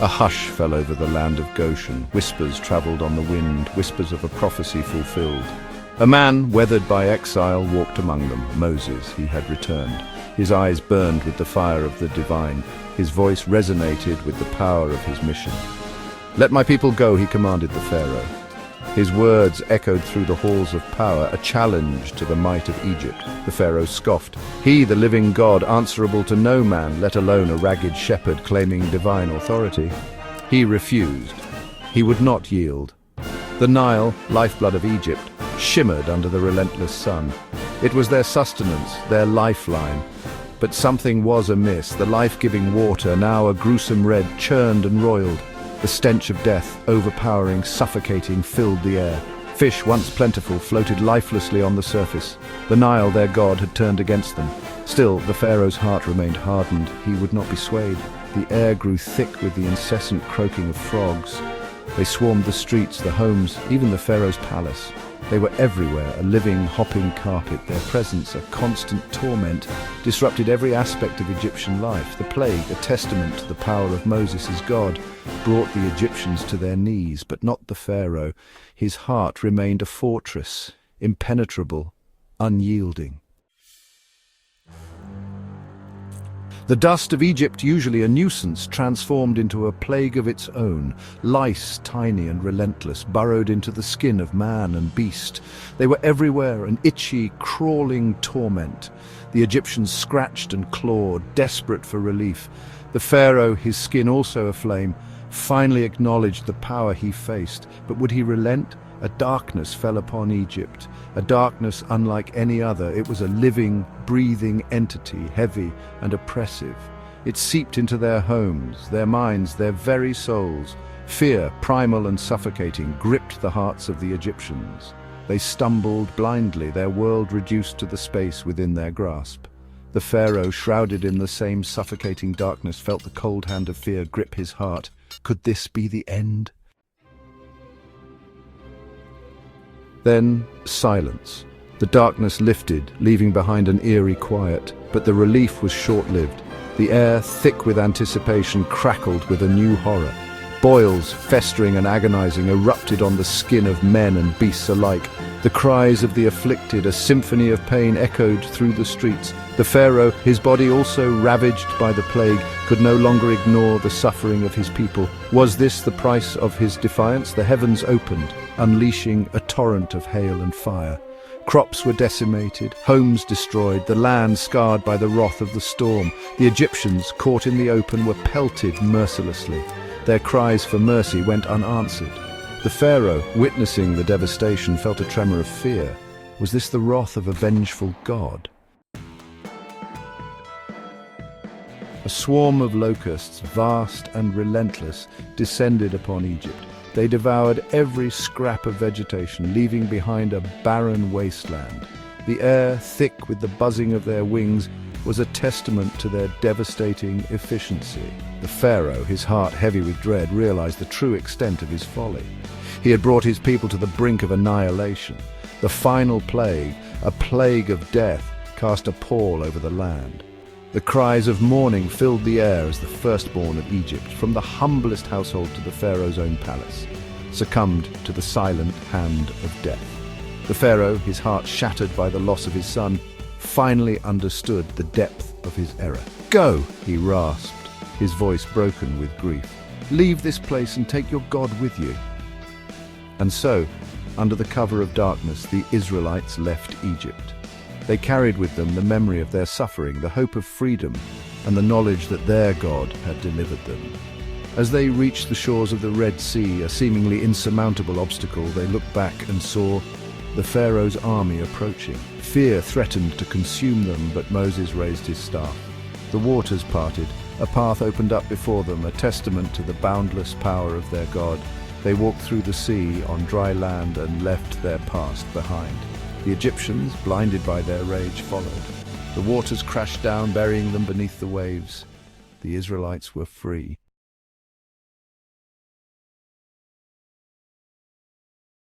A hush fell over the land of Goshen. Whispers traveled on the wind, whispers of a prophecy fulfilled. A man, weathered by exile, walked among them. Moses, he had returned. His eyes burned with the fire of the divine. His voice resonated with the power of his mission. "Let my people go," he commanded the Pharaoh. His words echoed through the halls of power, a challenge to the might of Egypt. The Pharaoh scoffed. He, the living God, answerable to no man, let alone a ragged shepherd claiming divine authority. He refused. He would not yield. The Nile, lifeblood of Egypt, shimmered under the relentless sun. It was their sustenance, their lifeline. But something was amiss. The life-giving water, now a gruesome red, churned and roiled. The stench of death, overpowering, suffocating, filled the air. Fish, once plentiful, floated lifelessly on the surface. The Nile, their god, had turned against them. Still, the Pharaoh's heart remained hardened. He would not be swayed. The air grew thick with the incessant croaking of frogs. They swarmed the streets, the homes, even the Pharaoh's palace. They were everywhere, a living, hopping carpet. Their presence, a constant torment, disrupted every aspect of Egyptian life. The plague, a testament to the power of Moses' God, brought the Egyptians to their knees, but not the Pharaoh. His heart remained a fortress, impenetrable, unyielding. The dust of Egypt, usually a nuisance, transformed into a plague of its own. Lice, tiny and relentless, burrowed into the skin of man and beast. They were everywhere, an itchy, crawling torment. The Egyptians scratched and clawed, desperate for relief. The Pharaoh, his skin also aflame, finally acknowledged the power he faced. But would he relent? A darkness fell upon Egypt, a darkness unlike any other. It was a living, breathing entity, heavy and oppressive. It seeped into their homes, their minds, their very souls. Fear, primal and suffocating, gripped the hearts of the Egyptians. They stumbled blindly, their world reduced to the space within their grasp. The Pharaoh, shrouded in the same suffocating darkness, felt the cold hand of fear grip his heart. Could this be the end? Then, silence. The darkness lifted, leaving behind an eerie quiet, but the relief was short-lived. The air, thick with anticipation, crackled with a new horror. Boils, festering and agonizing, erupted on the skin of men and beasts alike. The cries of the afflicted, a symphony of pain, echoed through the streets. The Pharaoh, his body also ravaged by the plague, could no longer ignore the suffering of his people. Was this the price of his defiance? The heavens opened, unleashing a torrent of hail and fire. Crops were decimated, homes destroyed, the land scarred by the wrath of the storm. The Egyptians, caught in the open, were pelted mercilessly. Their cries for mercy went unanswered. The Pharaoh, witnessing the devastation, felt a tremor of fear. Was this the wrath of a vengeful god? A swarm of locusts, vast and relentless, descended upon Egypt. They devoured every scrap of vegetation, leaving behind a barren wasteland. The air, thick with the buzzing of their wings, was a testament to their devastating efficiency. The Pharaoh, his heart heavy with dread, realized the true extent of his folly. He had brought his people to the brink of annihilation. The final plague, a plague of death, cast a pall over the land. The cries of mourning filled the air as the firstborn of Egypt, from the humblest household to the Pharaoh's own palace, succumbed to the silent hand of death. The Pharaoh, his heart shattered by the loss of his son, finally understood the depth of his error. "Go," he rasped, his voice broken with grief. "Leave this place and take your God with you." And so, under the cover of darkness, the Israelites left Egypt. They carried with them the memory of their suffering, the hope of freedom, and the knowledge that their God had delivered them. As they reached the shores of the Red Sea, a seemingly insurmountable obstacle, they looked back and saw the Pharaoh's army approaching. Fear threatened to consume them, but Moses raised his staff. The waters parted, a path opened up before them, a testament to the boundless power of their God. They walked through the sea on dry land and left their past behind. The Egyptians, blinded by their rage, followed. The waters crashed down, burying them beneath the waves. The Israelites were free.